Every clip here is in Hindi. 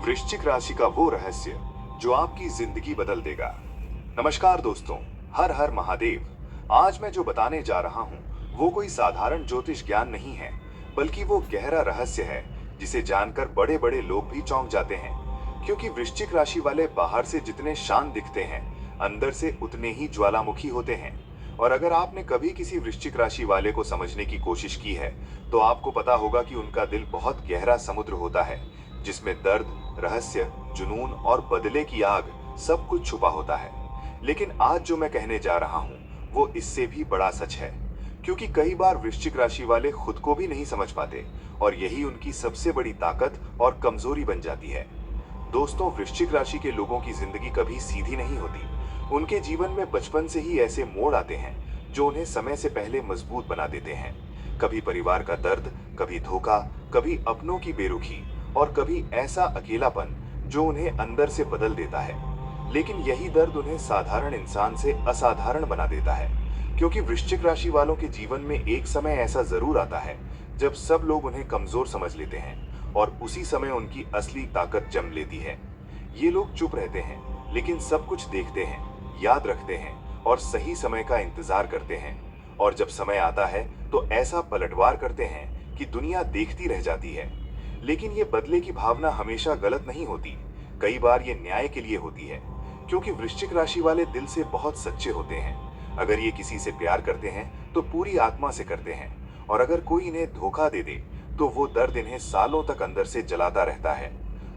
वृश्चिक राशि का वो रहस्य जो आपकी जिंदगी बदल देगा। नमस्कार दोस्तों, हर हर महादेव। आज मैं जो बताने जा रहा हूँ वो कोई साधारण ज्योतिष ज्ञान नहीं है, बल्कि वो गहरा रहस्य है जिसे जानकर बड़े बड़े लोग भी चौंक जाते हैं। क्योंकि वृश्चिक राशि वाले बाहर से जितने शांत दिखते हैं, अंदर से उतने ही ज्वालामुखी होते हैं। और अगर आपने कभी किसी वृश्चिक राशि वाले को समझने की कोशिश की है, तो आपको पता होगा कि उनका दिल बहुत गहरा समुद्र होता है, जिसमें दर्द, रहस्य, जुनून और बदले की आग सब कुछ छुपा होता है। लेकिन आज जो मैं कहने जा रहा हूँ वो इससे भी बड़ा सच है। क्योंकि कई बार वृश्चिक राशि वाले खुद को भी नहीं समझ पाते, और यही उनकी सबसे बड़ी ताकत और कमजोरी बन जाती है। दोस्तों, वृश्चिक राशि के लोगों की जिंदगी कभी सीधी नहीं होती। उनके जीवन में बचपन से ही ऐसे मोड़ आते हैं जो उन्हें समय से पहले मजबूत बना देते हैं। कभी परिवार का दर्द, कभी धोखा, कभी अपनों की बेरुखी, और कभी ऐसा अकेलापन जो उन्हें अंदर से बदल देता है। लेकिन यही दर्द उन्हें साधारण इंसान से असाधारण बना देता है। क्योंकि वृश्चिक राशि वालों के जीवन में एक समय ऐसा जरूर आता है जब सब लोग उन्हें कमजोर समझ लेते हैं, और उसी समय उनकी असली ताकत जम लेती है। ये लोग चुप रहते हैं, लेकिन सब कुछ देखते हैं, याद रखते हैं और सही समय का इंतजार करते हैं। और जब समय आता है तो ऐसा पलटवार करते हैं कि दुनिया देखती रह जाती है। लेकिन ये बदले की भावना हमेशा गलत नहीं होती। कई बार ये न्याय के लिए होती है। क्योंकि वृश्चिक राशि वाले दिल से बहुत सच्चे होते हैं। अगर ये किसी से प्यार करते हैं तो पूरी आत्मा से करते हैं, और अगर कोई इन्हें धोखा दे दे तो वो दर्द इन्हें सालों तक अंदर से जलाता रहता है।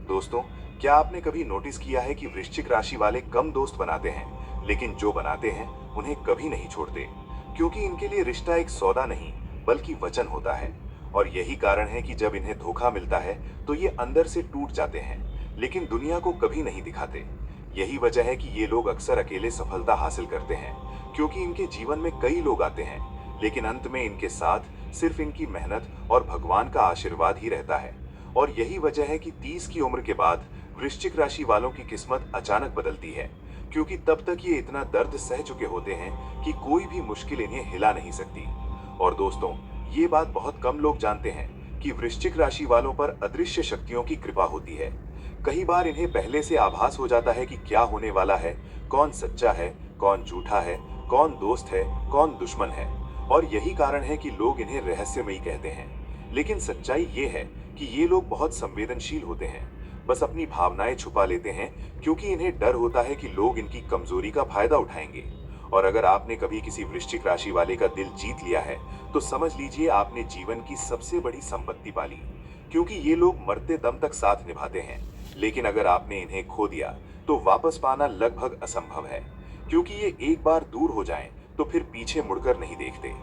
दोस्तों, क्या आपने कभी नोटिस किया है कि वृश्चिक राशि वाले कम दोस्त बनाते हैं, लेकिन जो बनाते हैं उन्हें कभी नहीं छोड़ते। क्योंकि इनके लिए रिश्ता एक सौदा नहीं, बल्कि वचन होता है। और यही कारण है कि जब इन्हें धोखा मिलता है तो ये अंदर से टूट जाते हैं, लेकिन दुनिया को कभी नहीं दिखाते। यही वजह है कि ये लोग अक्सर अकेले सफलता हासिल करते हैं। क्योंकि इनके जीवन में कई लोग आते हैं, लेकिन अंत में इनके साथ सिर्फ इनकी मेहनत और भगवान का आशीर्वाद ही रहता है। और यही वजह है कि 30 की उम्र के बाद वृश्चिक राशि वालों की किस्मत अचानक बदलती है। क्योंकि तब तक ये इतना दर्द सह चुके होते हैं कि कोई भी मुश्किल इन्हें हिला नहीं सकती। और दोस्तों, ये बात बहुत कम लोग जानते हैं कि वृश्चिक राशि वालों पर अदृश्य शक्तियों की कृपा होती है। कई बार इन्हें पहले से आभास हो जाता है कि क्या होने वाला है, कौन सच्चा है, कौन झूठा है, कौन दोस्त है, कौन दुश्मन है। और यही कारण है कि लोग इन्हें रहस्यमयी कहते हैं। लेकिन सच्चाई ये है कि ये लोग बहुत संवेदनशील होते हैं, बस अपनी भावनाएं छुपा लेते हैं। क्योंकि इन्हें डर होता है कि लोग इनकी कमजोरी का फायदा उठाएंगे। और अगर आपने कभी किसी वृश्चिक राशि वाले का दिल जीत लिया है, तो समझ लीजिए आपने जीवन की सबसे बड़ी संपत्ति पाली। क्योंकि ये लोग मरते दम तक साथ निभाते हैं, लेकिन अगर आपने इन्हें खो दिया तो वापस पाना लगभग असंभव है। क्योंकि ये एक बार दूर हो जाएं तो फिर पीछे मुड़कर नहीं देखते।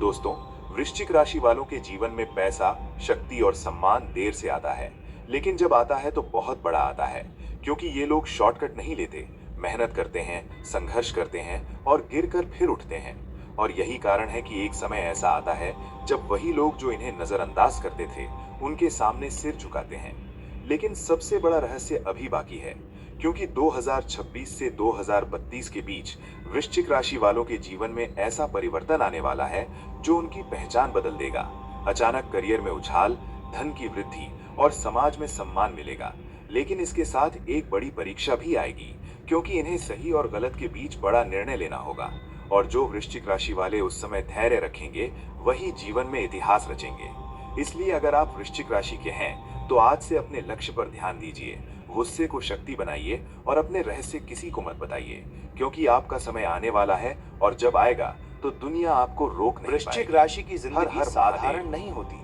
दोस्तों, वृश्चिक राशि वालों के जीवन में पैसा, शक्ति और सम्मान देर से आता है, लेकिन जब आता है तो बहुत बड़ा आता है। क्योंकि ये लोग शॉर्टकट नहीं लेते, मेहनत करते हैं, संघर्ष करते हैं और गिरकर फिर उठते हैं। और यही कारण है कि एक समय ऐसा आता है जब वही लोग जो इन्हें नजरअंदाज करते थे, उनके सामने सिर झुकाते हैं। लेकिन सबसे बड़ा रहस्य अभी बाकी है। क्योंकि 2026 से 2032 के बीच वृश्चिक राशि वालों के जीवन में ऐसा परिवर्तन आने वाला है जो उनकी पहचान बदल देगा। अचानक करियर में उछाल, धन की वृद्धि और समाज में सम्मान मिलेगा। लेकिन इसके साथ एक बड़ी परीक्षा भी आएगी। क्योंकि इन्हें सही और गलत के बीच बड़ा निर्णय लेना होगा। और जो वृश्चिक राशि वाले उस समय धैर्य रखेंगे, वही जीवन में इतिहास रचेंगे। इसलिए अगर आप वृश्चिक राशि के हैं तो आज से अपने लक्ष्य पर ध्यान दीजिए, गुस्से को शक्ति बनाइए और अपने रहस्य किसी को मत बताइए। क्योंकि आपका समय आने वाला है, और जब आएगा तो दुनिया आपको रोक नहीं वृश्चिक पाएगी। राशि की जिंदगी हर साधारण महादेव। नहीं होती,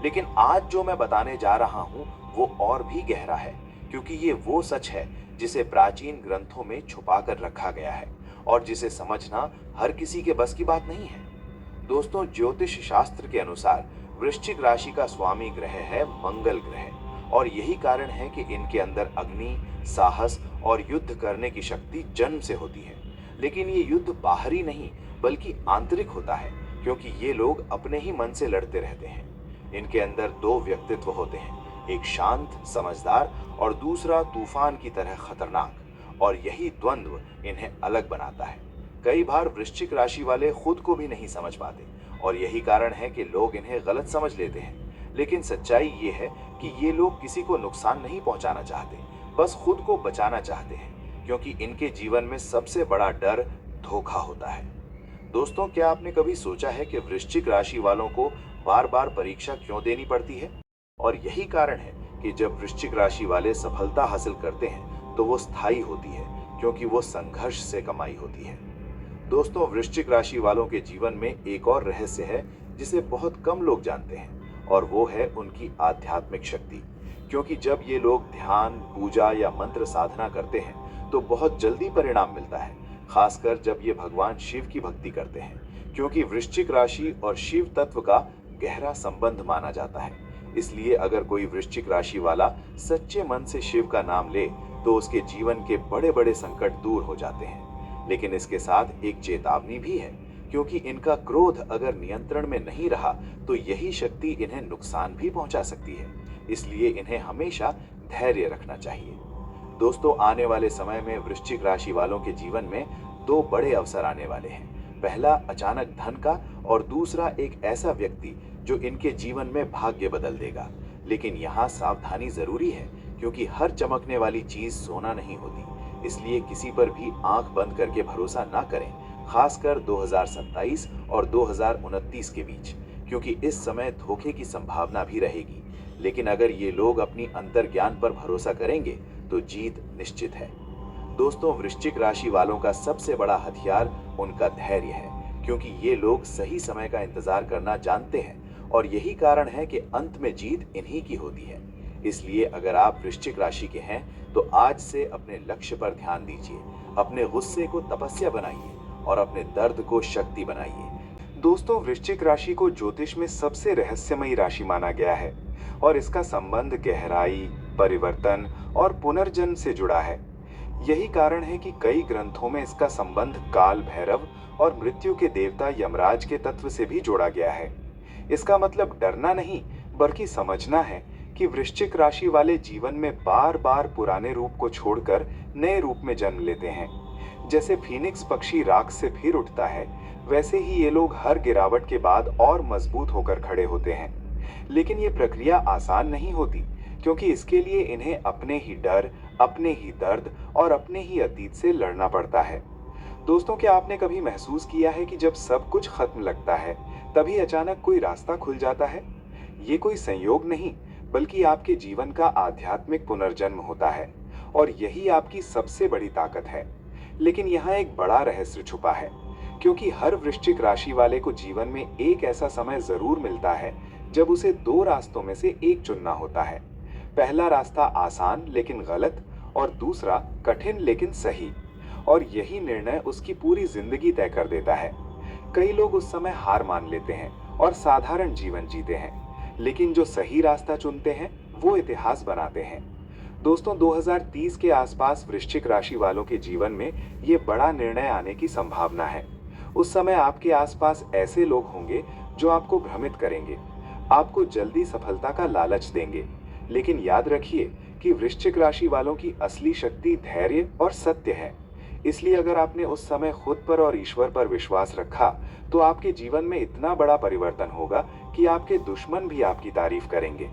लेकिन आज जो मैं बताने जा रहा हूँ वो और भी गहरा है। क्योंकि ये वो सच है जिसे प्राचीन ग्रंथों में छुपा कर रखा गया है, और जिसे समझना हर किसी के बस की बात नहीं है। दोस्तों, ज्योतिष शास्त्र के अनुसार वृश्चिक राशि का स्वामी ग्रह है मंगल ग्रह। और यही कारण है कि इनके अंदर अग्नि, साहस और युद्ध करने की शक्ति जन्म से होती है। लेकिन ये युद्ध बाहरी नहीं, बल्कि आंतरिक होता है। क्योंकि ये लोग अपने ही मन से लड़ते रहते हैं। इनके अंदर दो व्यक्तित्व होते हैं, एक शांत समझदार और दूसरा तूफान की तरह खतरनाक। और यही द्वंद्व इन्हें अलग बनाता है। कई बार वृश्चिक राशि वाले खुद को भी नहीं समझ पाते, और यही कारण है कि लोग इन्हें गलत समझ लेते हैं। लेकिन सच्चाई ये है कि ये लोग किसी को नुकसान नहीं पहुंचाना चाहते, बस खुद को बचाना चाहते हैं, क्योंकि इनके जीवन में सबसे बड़ा डर धोखा होता है। दोस्तों, क्या आपने कभी सोचा है कि वृश्चिक राशि वालों को बार बार परीक्षा क्यों देनी पड़ती है? और यही कारण है कि जब वृश्चिक राशि वाले सफलता हासिल करते हैं तो वो स्थायी होती है, क्योंकि वो संघर्ष से कमाई होती है। दोस्तों, वृश्चिक राशि वालों के जीवन में एक और रहस्य है जिसे बहुत कम लोग जानते हैं, और वो है उनकी आध्यात्मिक शक्ति। क्योंकि जब ये लोग ध्यान, पूजा या मंत्र साधना करते हैं तो बहुत जल्दी परिणाम मिलता है, खासकर जब ये भगवान शिव की भक्ति करते हैं, क्योंकि वृश्चिक राशि और शिव तत्व का गहरा संबंध माना जाता है। इसलिए अगर कोई वृश्चिक राशि वाला सच्चे मन से शिव का नाम ले तो उसके जीवन के बड़े बड़े संकट दूर हो जाते हैं। लेकिन इसके साथ एक चेतावनी भी है, क्योंकि इनका क्रोध अगर नियंत्रण में नहीं रहा तो यही शक्ति इन्हें नुकसान भी पहुंचा सकती है। इसलिए इन्हें हमेशा धैर्य रखना चाहिए। दोस्तों, आने वाले समय में वृश्चिक राशि वालों के जीवन में दो बड़े अवसर आने वाले हैं। पहला अचानक धन का, और दूसरा एक ऐसा व्यक्ति जो इनके जीवन में भाग्य बदल देगा। लेकिन यहाँ सावधानी जरूरी है, क्योंकि हर चमकने वाली चीज सोना नहीं होती। इसलिए किसी पर भी आंख बंद करके भरोसा ना करें, खासकर 2027 और 2029 के बीच, क्योंकि इस समय धोखे की संभावना भी रहेगी। लेकिन अगर ये लोग अपनी अंतर्ज्ञान पर भरोसा करेंगे तो जीत निश्चित है। दोस्तों, वृश्चिक राशि वालों का सबसे बड़ा हथियार उनका धैर्य है, क्योंकि ये लोग सही समय का इंतजार करना जानते हैं, और यही कारण है कि अंत में जीत इन्हीं की होती है। इसलिए अगर आप वृश्चिक राशि के हैं तो आज से अपने लक्ष्य पर ध्यान दीजिए, अपने गुस्से को तपस्या बनाइए और अपने दर्द को शक्ति बनाइए। दोस्तों, वृश्चिक राशि को ज्योतिष में सबसे रहस्यमयी राशि माना गया है, और इसका संबंध गहराई, परिवर्तन और पुनर्जन्म से जुड़ा है। यही कारण है कि कई ग्रंथों में इसका संबंध काल भैरव और मृत्यु के देवता यमराज के तत्व से भी जोड़ा गया है। इसका मतलब डरना नहीं, बल्कि समझना है कि वृश्चिक राशि वाले जीवन में बार बार पुराने रूप को छोड़कर नए रूप में जन्म लेते हैं। जैसे फीनिक्स पक्षी राख से फिर उठता है, वैसे ही ये लोग हर गिरावट के बाद और मजबूत होकर खड़े होते हैं। लेकिन ये प्रक्रिया आसान नहीं होती, क्योंकि इसके लिए इन्हें अपने ही डर, अपने ही दर्द और अपने ही अतीत से लड़ना पड़ता है। दोस्तों, क्या आपने कभी महसूस किया है कि जब सब कुछ खत्म लगता है तभी अचानक कोई रास्ता खुल जाता है? ये कोई संयोग नहीं, बल्कि आपके जीवन का आध्यात्मिक पुनर्जन्म होता है, और यही आपकी सबसे बड़ी ताकत है। लेकिन यहाँ एक बड़ा रहस्य छुपा है, क्योंकि हर वृश्चिक राशि वाले को जीवन में एक ऐसा समय जरूर मिलता है जब उसे दो रास्तों में से एक चुनना होता है। पहला रास्ता आसान लेकिन गलत, और दूसरा कठिन लेकिन सही, और यही निर्णय उसकी पूरी जिंदगी तय कर देता है। कई लोग उस समय हार मान लेते हैं और साधारण जीवन जीते हैं, लेकिन जो सही रास्ता चुनते हैं वो इतिहास बनाते हैं। दोस्तों, 2030 के आसपास वृश्चिक राशि वालों के जीवन में ये बड़ा निर्णय आने की संभावना है। उस समय आपके आसपास ऐसे लोग होंगे जो आपको भ्रमित करेंगे, आपको जल्दी सफलता का लालच देंगे। लेकिन याद रखिए कि वृश्चिक राशि वालों की असली शक्ति धैर्य और सत्य है। इसलिए अगर आपने उस समय खुद पर और ईश्वर पर विश्वास रखा तो आपके जीवन में इतना बड़ा परिवर्तन होगा कि आपके दुश्मन भी आपकी तारीफ करेंगे।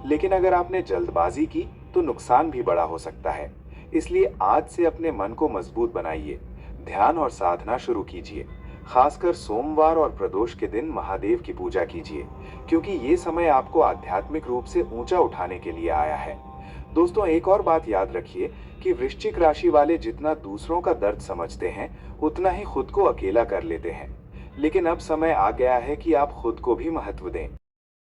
लेकिन अगर आपने जल्दबाजी की तो नुकसान भी बड़ा हो सकता है। इसलिए आज से अपने मन को मजबूत बनाइए, ध्यान और साधना शुरू कीजिए। खासकर सोमवार और प्रदोष के दिन महादेव की पूजा कीजिए, क्योंकि ये समय आपको आध्यात्मिक रूप से ऊंचा उठाने के लिए आया है। दोस्तों, एक और बात याद रखिए कि वृश्चिक राशि वाले जितना दूसरों का दर्द समझते हैं उतना ही खुद को अकेला कर लेते हैं। लेकिन अब समय आ गया है कि आप खुद को भी महत्व दें।